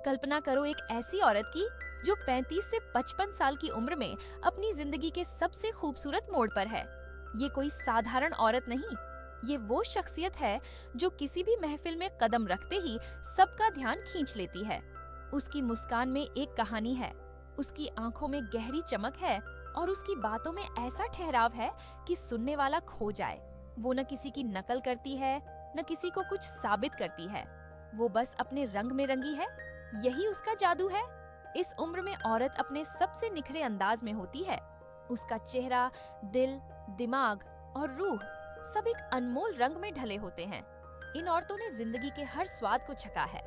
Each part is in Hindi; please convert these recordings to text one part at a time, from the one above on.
कल्पना करो एक ऐसी औरत की जो 35 से 55 साल की उम्र में अपनी जिंदगी के सबसे खूबसूरत मोड़ पर है। ये कोई साधारण औरत नहीं, ये वो शख्सियत है जो किसी भी महफिल में कदम रखते ही सबका ध्यान खींच लेती है। उसकी मुस्कान में एक कहानी है, उसकी आंखों में गहरी चमक है और उसकी बातों में ऐसा ठहराव है कि सुनने वाला खो जाए। वो न किसी की नकल करती है, न किसी को कुछ साबित करती है। वो बस अपने रंग में रंगी है। यही उसका जादू है। इस उम्र में औरत अपने सबसे निखरे अंदाज में होती है। उसका चेहरा, दिल, दिमाग और रूह सब एक अनमोल रंग में ढले होते हैं। इन औरतों ने जिंदगी के हर स्वाद को चखा है,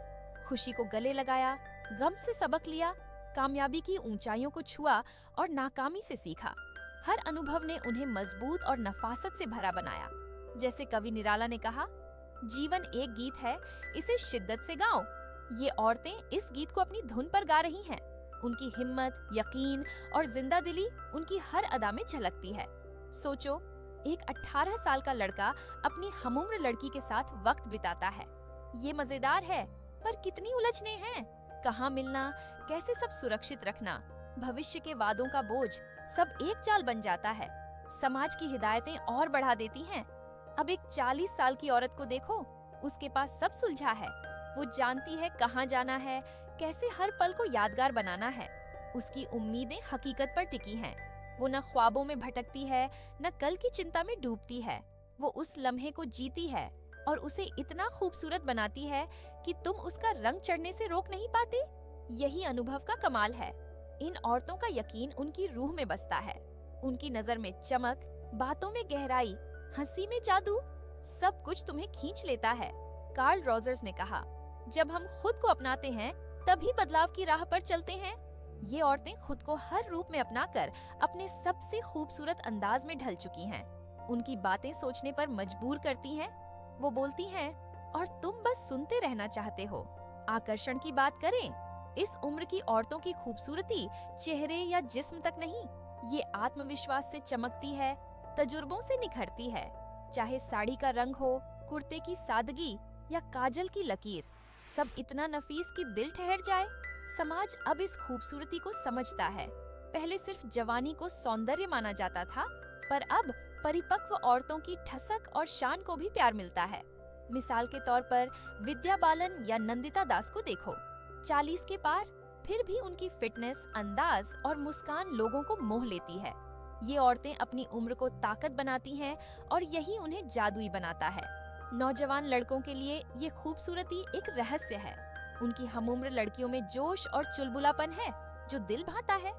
खुशी को गले लगाया, गम से सबक लिया, कामयाबी की ऊंचाइयों को छुआ और नाकामी से सीखा। हर अनुभव ने उन्हें मजबूत और नफासत से भरा बनाया। जैसे कवि निराला ने कहा, जीवन एक गीत है, इसे शिद्दत से गाओ। ये औरतें इस गीत को अपनी धुन पर गा रही हैं। उनकी हिम्मत, यकीन और जिंदा दिली उनकी हर अदा में झलकती है। सोचो, एक 18 साल का लड़का अपनी हमउम्र लड़की के साथ वक्त बिताता है। ये मजेदार है, पर कितनी उलझने हैं। कहाँ मिलना, कैसे सब सुरक्षित रखना, भविष्य के वादों का बोझ, सब एक चाल बन जाता है। समाज की हिदायतें और बढ़ा देती हैं। अब एक 40 साल की औरत को देखो, उसके पास सब सुलझा है। वो जानती है कहाँ जाना है, कैसे हर पल को यादगार बनाना है। उसकी उम्मीदें हकीकत पर टिकी हैं। वो न ख्वाबों में भटकती है, न कल की चिंता में डूबती है। वो उस लम्हे को जीती है और उसे इतना खूबसूरत बनाती है कि तुम उसका रंग चढ़ने से रोक नहीं पाते। यही अनुभव का कमाल है। इन औरतों का यकीन उनकी रूह में बसता है। उनकी नजर में चमक, बातों में गहराई, हंसी में जादू, सब कुछ तुम्हें खींच लेता है। कार्ल रॉजर्स ने कहा, जब हम खुद को अपनाते हैं तभी बदलाव की राह पर चलते हैं। ये औरतें खुद को हर रूप में अपनाकर अपने सबसे खूबसूरत अंदाज में ढल चुकी हैं। उनकी बातें सोचने पर मजबूर करती हैं। वो बोलती हैं और तुम बस सुनते रहना चाहते हो। आकर्षण की बात करें, इस उम्र की औरतों की खूबसूरती चेहरे या जिस्म तक नहीं, ये आत्मविश्वास से चमकती है, तजुर्बों से निखरती है। चाहे साड़ी का रंग हो, कुर्ते की सादगी या काजल की लकीर, सब इतना नफीस कि दिल ठहर जाए। समाज अब इस खूबसूरती को समझता है। पहले सिर्फ जवानी को सौंदर्य माना जाता था, पर अब परिपक्व औरतों की ठसक और शान को भी प्यार मिलता है। मिसाल के तौर पर विद्या बालन या नंदिता दास को देखो, 40 के पार, फिर भी उनकी फिटनेस, अंदाज और मुस्कान लोगों को मोह लेती है। ये औरतें अपनी उम्र को ताकत बनाती हैं और यही उन्हें जादुई बनाता है। नौजवान लड़कों के लिए ये खूबसूरती एक रहस्य है। उनकी हमउम्र लड़कियों में जोश और चुलबुलापन है जो दिल भाता है,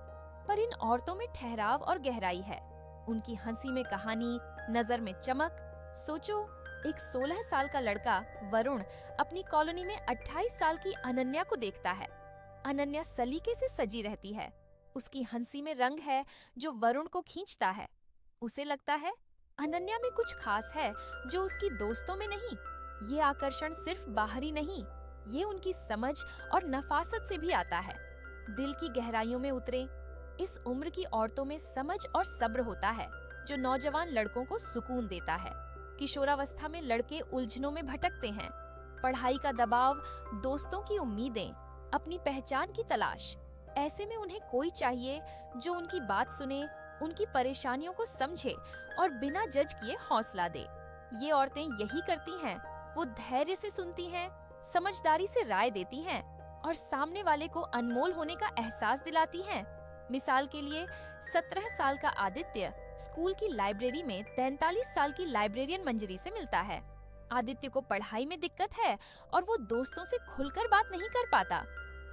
पर इन औरतों में ठहराव और गहराई है। उनकी हंसी में कहानी, नजर में चमक। सोचो, एक 16 साल का लड़का वरुण अपनी कॉलोनी में 28 साल की अनन्या को देखता है। अनन्या सलीके से सजी रहती है। उसकी हंसी में रंग है जो वरुण को खींचता है। उसे लगता है अनन्या में कुछ खास है जो उसकी दोस्तों में नहीं। ये आकर्षण सिर्फ बाहरी नहीं, ये उनकी समझ और नफासत से भी आता है। दिल की गहराइयों में उतरे। इस उम्र की औरतों में समझ और सब्र होता है जो नौजवान लड़कों को सुकून देता है। किशोरावस्था में लड़के उलझनों में भटकते हैं। पढ़ाई का दबाव, दोस्तों की उम्मीदें, अपनी पहचान की तलाश। ऐसे में उन्हें कोई चाहिए जो उनकी बात सुने, उनकी परेशानियों को समझे और बिना जज किए हौसला दे। ये औरतें यही करती हैं। वो धैर्य से सुनती हैं, समझदारी से राय देती हैं और सामने वाले को अनमोल होने का एहसास दिलाती हैं। मिसाल के लिए 17 साल का आदित्य स्कूल की लाइब्रेरी में 43 साल की लाइब्रेरियन मंजरी से मिलता है। आदित्य को पढ़ाई में दिक्कत है और वो दोस्तों से खुलकर बात नहीं कर पाता।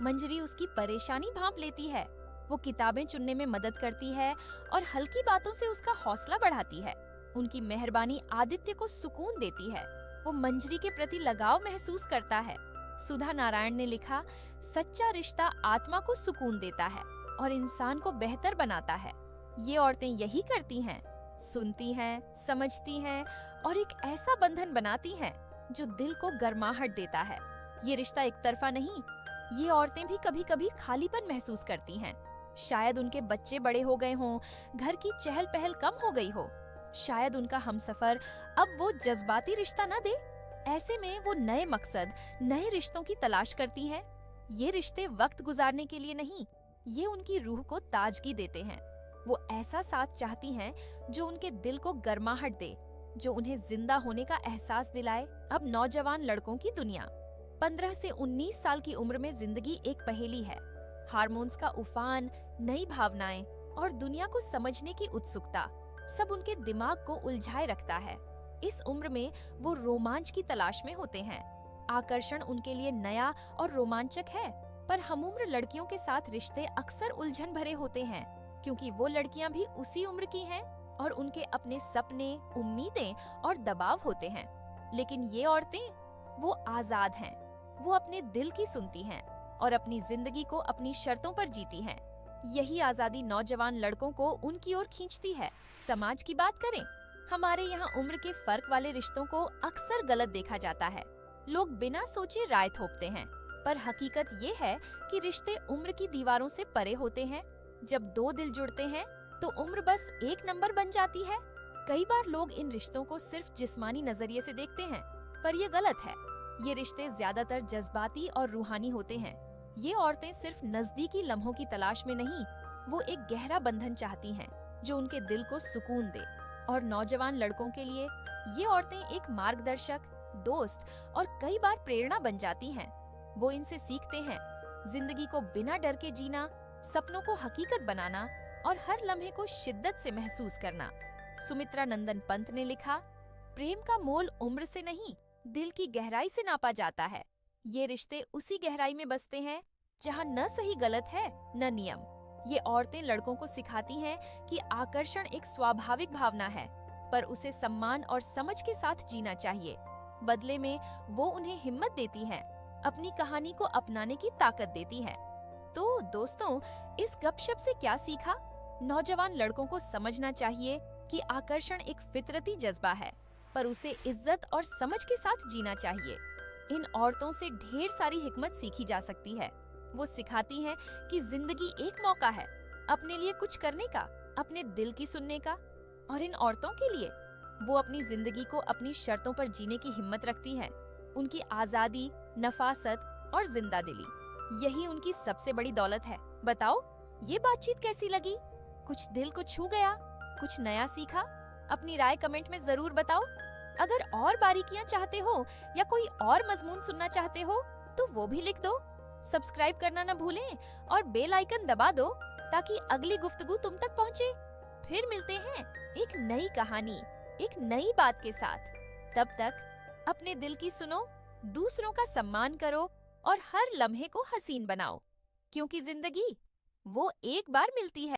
मंजरी उसकी परेशानी भांप लेती है। वो किताबें चुनने में मदद करती है और हल्की बातों से उसका हौसला बढ़ाती है। उनकी मेहरबानी आदित्य को सुकून देती है। वो मंजरी के प्रति लगाव महसूस करता है। सुधा नारायण ने लिखा, सच्चा रिश्ता आत्मा को सुकून देता है और इंसान को बेहतर बनाता है। ये औरतें यही करती हैं, सुनती हैं, समझती हैं और एक ऐसा बंधन बनाती हैं जो दिल को गर्माहट देता है। ये रिश्ता एक तरफा नहीं। ये औरतें भी कभी कभी खालीपन महसूस करती हैं। शायद उनके बच्चे बड़े हो गए हों, घर की चहल पहल कम हो गई हो। शायद उनका हमसफर अब वो जज्बाती रिश्ता न दे। ऐसे में वो नए मकसद, नए रिश्तों की तलाश करती हैं। ये रिश्ते वक्त गुजारने के लिए नहीं, ये उनकी रूह को ताजगी देते हैं। वो ऐसा साथ चाहती हैं जो उनके दिल को गर्माहट दे, जो उन्हें जिंदा होने का एहसास दिलाए। अब नौजवान लड़कों की दुनिया। 15 से 19 साल की उम्र में जिंदगी एक पहेली है। हार्मोन्स का उफान, नई भावनाएं और दुनिया को समझने की उत्सुकता सब उनके दिमाग को उलझाए रखता है। इस उम्र में वो रोमांच की तलाश में होते हैं। आकर्षण उनके लिए नया और रोमांचक है, पर हमउम्र लड़कियों के साथ रिश्ते अक्सर उलझन भरे होते हैं, क्योंकि वो लड़कियां भी उसी उम्र की हैं और उनके अपने सपने, उम्मीदें और दबाव होते हैं। लेकिन ये औरतें, वो आजाद हैं। वो अपने दिल की सुनती हैं और अपनी जिंदगी को अपनी शर्तों पर जीती हैं। यही आजादी नौजवान लड़कों को उनकी ओर खींचती है। समाज की बात करें, हमारे यहाँ उम्र के फर्क वाले रिश्तों को अक्सर गलत देखा जाता है। लोग बिना सोचे राय थोपते हैं, पर हकीकत ये है कि रिश्ते उम्र की दीवारों से परे होते हैं। जब दो दिल जुड़ते हैं तो उम्र बस एक नंबर बन जाती है। कई बार लोग इन रिश्तों को सिर्फ जिस्मानी नजरिए से देखते हैं, पर ये गलत है। ये रिश्ते ज्यादातर जज्बाती और रूहानी होते हैं। ये औरतें सिर्फ नजदीकी लम्हों की तलाश में नहीं, वो एक गहरा बंधन चाहती हैं जो उनके दिल को सुकून दे। और नौजवान लड़कों के लिए ये औरतें एक मार्गदर्शक, दोस्त और कई बार प्रेरणा बन जाती हैं। वो इनसे सीखते हैं जिंदगी को बिना डर के जीना, सपनों को हकीकत बनाना और हर लम्हे को शिद्दत से महसूस करना। सुमित्रा नंदन पंत ने लिखा, प्रेम का मोल उम्र से नहीं, दिल की गहराई से नापा जाता है। ये रिश्ते उसी गहराई में बसते हैं जहाँ न सही गलत है, न नियम। ये औरतें लड़कों को सिखाती हैं कि आकर्षण एक स्वाभाविक भावना है, पर उसे सम्मान और समझ के साथ जीना चाहिए। बदले में वो उन्हें हिम्मत देती हैं, अपनी कहानी को अपनाने की ताकत देती हैं। तो दोस्तों, इस गपशप से क्या सीखा? नौजवान लड़कों को समझना चाहिए कि आकर्षण एक फितरती जज्बा है, पर उसे इज्जत और समझ के साथ जीना चाहिए। इन औरतों से ढेर सारी हिकमत सीखी जा सकती है। वो सिखाती हैं कि जिंदगी एक मौका है अपने लिए कुछ करने का, अपने दिल की सुनने का। और इन औरतों के लिए, वो अपनी जिंदगी को अपनी शर्तों पर जीने की हिम्मत रखती हैं। उनकी आजादी, नफासत और जिंदा दिली, यही उनकी सबसे बड़ी दौलत है। बताओ, ये बातचीत कैसी लगी? कुछ दिल को छू गया? कुछ नया सीखा? अपनी राय कमेंट में जरूर बताओ। अगर और बारीकियां चाहते हो या कोई और मजमून सुनना चाहते हो तो वो भी लिख दो। सब्सक्राइब करना न भूलें और बेल आइकन दबा दो ताकि अगली गुफ्तगू तुम तक पहुंचे। फिर मिलते हैं एक नई कहानी, एक नई बात के साथ। तब तक अपने दिल की सुनो, दूसरों का सम्मान करो और हर लम्हे को हसीन बनाओ, क्योंकि जिंदगी वो एक बार मिलती है।